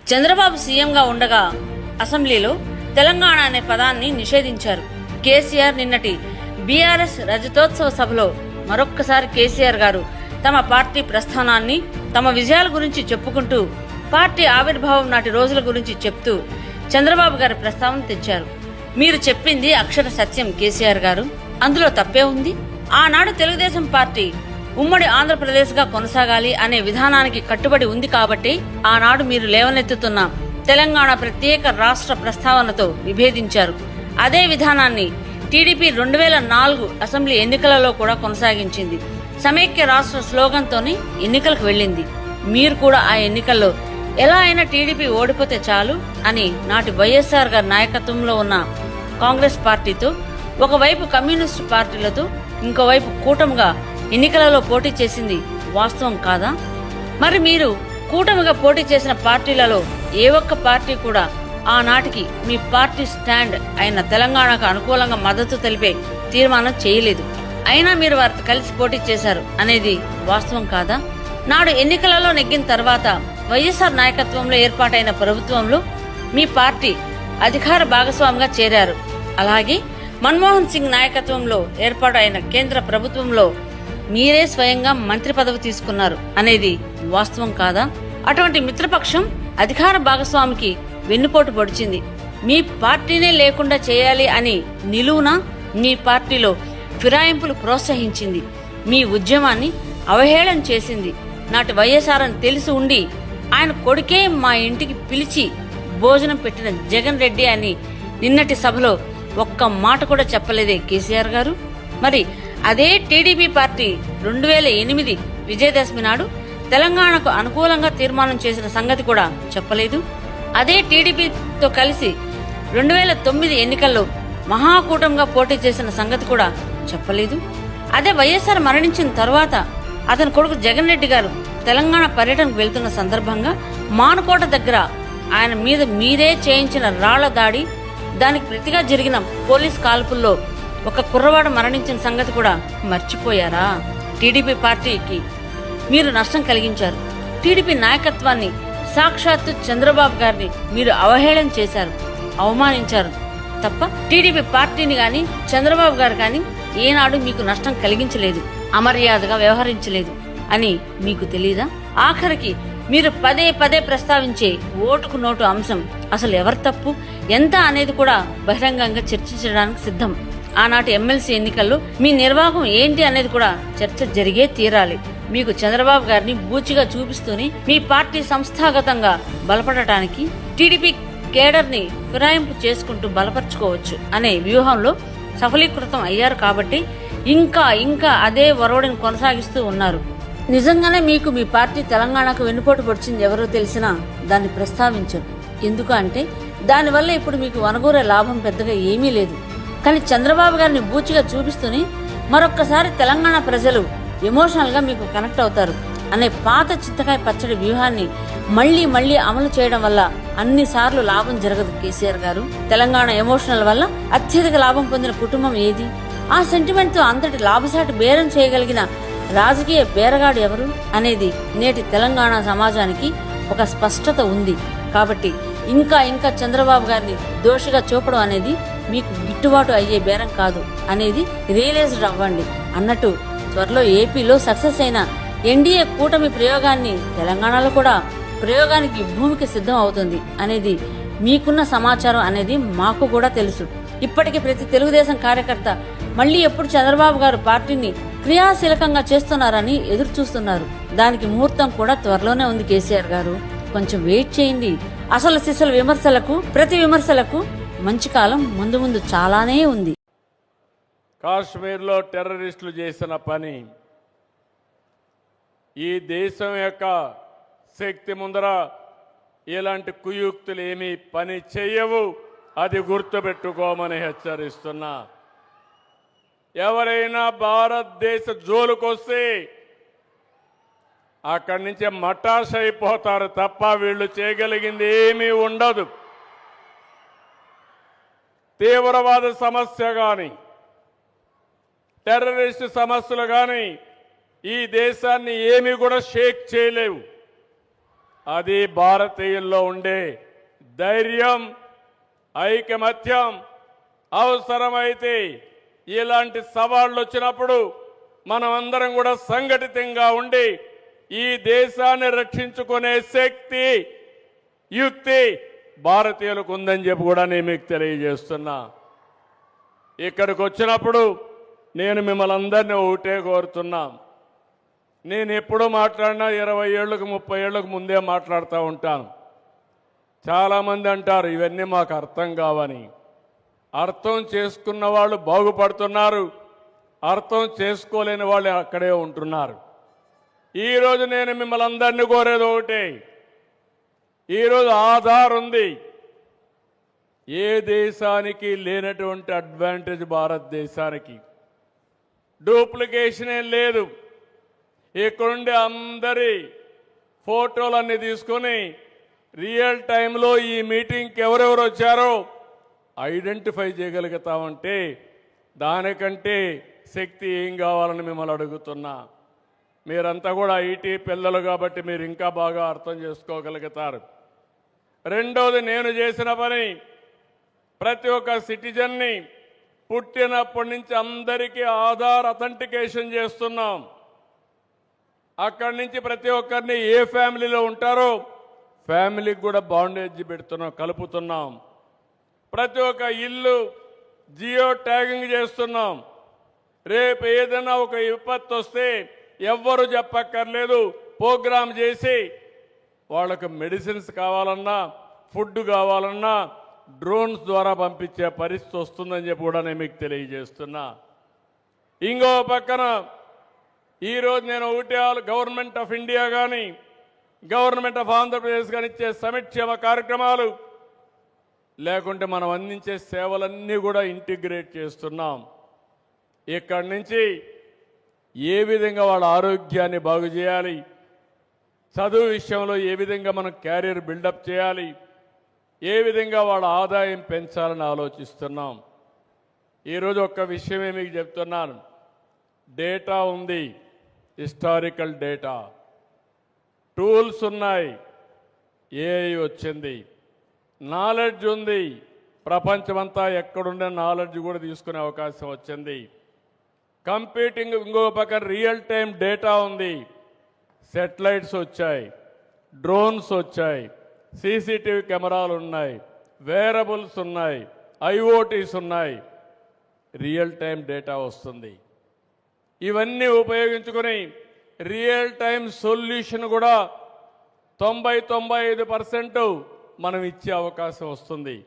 చంద్రబాబు సీఎంగా ఉండగా అసెంబ్లీలో తెలంగాణ అనే పదాన్ని నిషేధించారు. కేసీఆర్ నిన్నటి బీఆర్ఎస్ రజతోత్సవ సభలో మరొక్కసారి కేసీఆర్ గారు తమ పార్టీ ప్రస్థానాన్ని, తమ విజయాల గురించి చెప్పుకుంటూ పార్టీ ఆవిర్భావం నాటి రోజుల గురించి చెప్తూ చంద్రబాబు గారి ప్రస్తావన తెచ్చారు. మీరు చెప్పింది అక్షర సత్యం కేసీఆర్ గారు, అందులో తప్పే ఉంది. ఆనాడు తెలుగుదేశం పార్టీ ఉమ్మడి ఆంధ్రప్రదేశ్గా కొనసాగాలి అనే విధానానికి కట్టుబడి ఉంది కాబట్టి ఆనాడు మీరు లేవనెత్తుతున్న తెలంగాణ ప్రత్యేక రాష్ట్ర ప్రస్తావనతో విభేదించారు. అదే విధానాన్ని టీడీపీ 2004 అసెంబ్లీ ఎన్నికలలో కూడా కొనసాగించింది. సమైక్య రాష్ట్ర స్లోగన్తోనే ఎన్నికలకు వెళ్ళింది. మీరు కూడా ఆ ఎన్నికల్లో ఎలా అయినా టీడీపీ ఓడిపోతే చాలు అని నాటి వైఎస్ఆర్ గారి నాయకత్వంలో ఉన్న కాంగ్రెస్ పార్టీతో, ఒకవైపు కమ్యూనిస్టు పార్టీలతో, ఇంకోవైపు కూటమిగా ఎన్నికలలో పోటీ చేసింది వాస్తవం కాదా? మరి మీరు కూటమిగా పోటీ చేసిన పార్టీలలో ఏ ఒక్క పార్టీ కూడా ఆనాటికి మీ పార్టీ స్టాండ్ అయిన తెలంగాణకు అనుకూలంగా మద్దతు తెలిపే తీర్మానం చేయలేదు. అయినా మీరు వారితో కలిసి పోటీ చేశారు అనేది వాస్తవం కాదా? నాడు ఎన్నికలలో నెగ్గిన తర్వాత వైఎస్ఆర్ నాయకత్వంలో ఏర్పాటైన ప్రభుత్వంలో మీ పార్టీ అధికార భాగస్వామిగా చేరారు. అలాగే మన్మోహన్ సింగ్ నాయకత్వంలో ఏర్పాటు అయిన కేంద్ర ప్రభుత్వంలో మీరే స్వయంగా మంత్రి పదవి తీసుకున్నారు అనేది వాస్తవం కాదా? అటువంటి మిత్రపక్షం అధికార భాగస్వామికి వెన్నుపోటు పొడిచింది. మీ పార్టీనే లేకుండా చేయాలి అని నిలువున మీ పార్టీలో ఫిరాయింపులు ప్రోత్సహించింది. మీ ఉద్యమాన్ని అవహేళన చేసింది. నాటి వైఎస్ఆర్ అని తెలిసి ఉండి ఆయన కొడుకే మా ఇంటికి పిలిచి భోజనం పెట్టిన జగన్ రెడ్డి అని నిన్నటి సభలో ఒక్క మాట కూడా చెప్పలేదే కేసీఆర్ గారు? మరి అదే టీడీపీ పార్టీ 2008 విజయదశమి నాడు తెలంగాణకు అనుకూలంగా తీర్మానం చేసిన సంగతి కూడా చెప్పలేదు. అదే టీడీపీతో కలిసి 2009 ఎన్నికల్లో మహాకూటమిగా పోటీ చేసిన సంగతి కూడా చెప్పలేదు. అదే వైఎస్ఆర్ మరణించిన తర్వాత అతని కొడుకు జగన్ రెడ్డి గారు తెలంగాణ పర్యటనకు వెళ్తున్న సందర్భంగా మానుకోట దగ్గర ఆయన మీద మీరే చేయించిన రాళ్ల దాడి, దానికి ప్రతిగా జరిగిన పోలీస్ కాల్పుల్లో ఒక కుర్రవాడు మరణించిన సంగతి కూడా మర్చిపోయారా? టీడీపీ పార్టీకి మీరు నష్టం కలిగించారు. టీడీపీ నాయకత్వాన్ని, సాక్షాత్తు చంద్రబాబు గారిని మీరు అవహేళన చేశారు, అవమానించారు తప్ప టీడీపీ పార్టీని గాని చంద్రబాబు గారు కానీ ఏనాడు మీకు నష్టం కలిగించలేదు, అమర్యాదగా వ్యవహరించలేదు అని మీకు తెలీదా? ఆఖరికి మీరు పదే పదే ప్రస్తావించే ఓటుకు నోటు అంశం అసలు ఎవరి తప్పు, ఎంత అనేది కూడా బహిరంగంగా చర్చించడానికి సిద్ధం. ఆనాటి ఎమ్మెల్సీ ఎన్నికల్లో మీ నిర్వాహం ఏంటి అనేది కూడా చర్చ జరిగే తీరాలి. మీకు చంద్రబాబు గారిని బూచిగా చూపిస్తూనే మీ పార్టీ సంస్థాగతంగా బలపడటానికి టీడీపీ కేడర్ని ఫిరాయింపు చేసుకుంటూ బలపరుచుకోవచ్చు అనే వ్యూహంలో సఫలీకృతం అయ్యారు కాబట్టి ఇంకా అదే ఒరవడిని కొనసాగిస్తూ ఉన్నారు. నిజంగానే మీకు మీ పార్టీ తెలంగాణకు వెన్నుపోటు పొడిచింది ఎవరో తెలిసినా దాన్ని ప్రస్తావించరు. ఎందుకు అంటే దానివల్ల ఇప్పుడు మీకు వనగూరే లాభం పెద్దగా ఏమీ లేదు. కానీ చంద్రబాబు గారిని బూచిగా చూపిస్తూనే మరొక్కసారి తెలంగాణ ప్రజలు ఎమోషనల్ గా మీకు కనెక్ట్ అవుతారు అనే పాత చింతకాయ పచ్చడి వ్యూహాన్ని మళ్లీ అమలు చేయడం వల్ల అన్నిసార్లు లాభం జరగదు కేసీఆర్ గారు. తెలంగాణ ఎమోషనల్ వల్ల అత్యధిక లాభం పొందిన కుటుంబం ఏది? ఆ సెంటిమెంట్ తో అంతటి లాభసాటి బేరం చేయగలిగిన రాజకీయ బేరగాడు ఎవరు అనేది నేటి తెలంగాణ సమాజానికి ఒక స్పష్టత ఉంది. కాబట్టి ఇంకా చంద్రబాబు గారిని దోషిగా చూపడం అనేది మీకు గిట్టుబాటు అయ్యే బేరం కాదు అనేది రియలైజ్డ్ అవ్వండి. అన్నట్టు త్వరలో ఏపీలో సక్సెస్ అయిన ఎన్డీఏ కూటమి ప్రయోగాన్ని తెలంగాణలో కూడా ప్రయోగానికి భూమికి సిద్ధం అవుతుంది అనేది మీకున్న సమాచారం అనేది మాకు కూడా తెలుసు. ఇప్పటికీ ప్రతి తెలుగుదేశం కార్యకర్త మళ్లీ ఎప్పుడు చంద్రబాబు గారు పార్టీని క్రియాశీలకంగా చేస్తున్నారని ఎదురు చూస్తున్నారు. దానికి ముహూర్తం కూడా త్వరలోనే ఉంది కేసీఆర్ గారు. కొంచెం వెయిట్ చేయండి. అసలు సిసలు విమర్శలకు, ప్రతి విమర్శలకు మంచి కాలం ముందు చాలానే ఉంది. కాశ్మీర్లో టెర్రరిస్టులు చేసిన పని ఈ దేశం యొక్క శక్తి ముందర ఇలాంటి కుయుక్తులు ఏమీ పని చేయవు. అది గుర్తుపెట్టుకోమని హెచ్చరిస్తున్నా. ఎవరైనా భారతదేశ జోలుకొస్తే అక్కడి నుంచి మటాష్ అయిపోతారు తప్ప వీళ్ళు చేయగలిగింది ఏమీ ఉండదు. తీవ్రవాద సమస్య కానీ, టెర్రరిస్ట్ సమస్యలు కానీ ఈ దేశాన్ని ఏమీ కూడా షేక్ చేయలేవు. అది భారతీయుల్లో ఉండే ధైర్యం, ఐకమత్యం. అవసరమైతే ఇలాంటి సవాళ్లు వచ్చినప్పుడు మనమందరం కూడా సంఘటితంగా ఉండి ఈ దేశాన్ని రక్షించుకునే శక్తి, యుక్తి భారతీయులకు ఉందని చెప్పి కూడా నేను మీకు తెలియజేస్తున్నా. ఇక్కడికి వచ్చినప్పుడు నేను మిమ్మల్ని అందరినీ ఒకటే కోరుతున్నా. నేను ఎప్పుడూ మాట్లాడినా 20 ఏళ్ళకు 30 ఏళ్ళకు ముందే మాట్లాడుతూ ఉంటాను. చాలామంది అంటారు ఇవన్నీ మాకు అర్థం కావని. అర్థం చేసుకున్న వాళ్ళు బాగుపడుతున్నారు, అర్థం చేసుకోలేని వాళ్ళు అక్కడే ఉంటున్నారు. ఈరోజు నేను మిమ్మల్ని అందరినీ కోరేది ఒకటే. ఈరోజు ఆధార్ ఉంది. ఏ దేశానికి లేనటువంటి అడ్వాంటేజ్ భారతదేశానికి. డూప్లికేషన్ ఏం లేదు. ఇక్కడుండే అందరి ఫోటోలన్నీ తీసుకొని రియల్ టైంలో ఈ మీటింగ్కి ఎవరెవరు వచ్చారో ఐడెంటిఫై చేయగలుగుతామంటే దానికంటే శక్తి ఏం కావాలని మిమ్మల్ని అడుగుతున్నా. మీరంతా కూడా ఐటీ పిల్లలు కాబట్టి మీరు ఇంకా బాగా అర్థం చేసుకోగలుగుతారు. రెండోది, నేను చేసిన పని ప్రతి ఒక్క సిటిజన్ని పుట్టినప్పటి నుంచి అందరికీ ఆధార్ అథెంటికేషన్ చేస్తున్నాం. అక్కడి నుంచి ప్రతి ఒక్కరిని ఏ ఫ్యామిలీలో ఉంటారో ఫ్యామిలీకి కూడా బాండేజ్ పెడుతున్నాం, కలుపుతున్నాం. ప్రతి ఒక్క ఇల్లు జియో ట్యాగింగ్ చేస్తున్నాం. రేపు ఏదైనా ఒక విపత్తు వస్తే ఎవ్వరు చెప్పక్కర్లేదు, ప్రోగ్రామ్ చేసి వాళ్ళకు మెడిసిన్స్ కావాలన్నా, ఫుడ్ కావాలన్నా డ్రోన్స్ ద్వారా పంపించే పరిస్థితి వస్తుందని చెప్పి కూడా నేను మీకు తెలియజేస్తున్నా. ఇంకో పక్కన ఈరోజు నేను ఒకటి గవర్నమెంట్ ఆఫ్ ఇండియా కానీ గవర్నమెంట్ ఆఫ్ ఆంధ్రప్రదేశ్ కానీ ఇచ్చే సంక్షేమ కార్యక్రమాలు లేకుంటే మనం అందించే సేవలన్నీ కూడా ఇంటిగ్రేట్ చేస్తున్నాం. ఇక్కడి నుంచి ఏ విధంగా వాళ్ళ ఆరోగ్యాన్ని బాగు చేయాలి, చదువు విషయంలో ఏ విధంగా మనం క్యారియర్ బిల్డప్ చేయాలి, ఏ విధంగా వాళ్ళ ఆదాయం పెంచాలని ఆలోచిస్తున్నాం. ఈరోజు ఒక్క విషయమే మీకు చెప్తున్నాను. డేటా ఉంది, హిస్టారికల్ డేటా, టూల్స్ ఉన్నాయి, ఏఐ వచ్చింది, నాలెడ్జ్ ఉంది. ప్రపంచమంతా ఎక్కడుండే నాలెడ్జ్ కూడా తీసుకునే అవకాశం వచ్చింది. కంప్యూటింగ్ ఇంకో పక్కన రియల్ టైం డేటా ఉంది. సెటిలైట్స్ వచ్చాయి, డ్రోన్స్ వచ్చాయి, సీసీటీవీ కెమెరాలు ఉన్నాయి, వేరబుల్స్ ఉన్నాయి, ఐఓటీస్ ఉన్నాయి. రియల్ టైం డేటా వస్తుంది. ఇవన్నీ ఉపయోగించుకొని రియల్ టైం సొల్యూషన్ కూడా 90-95% మనం ఇచ్చే అవకాశం వస్తుంది.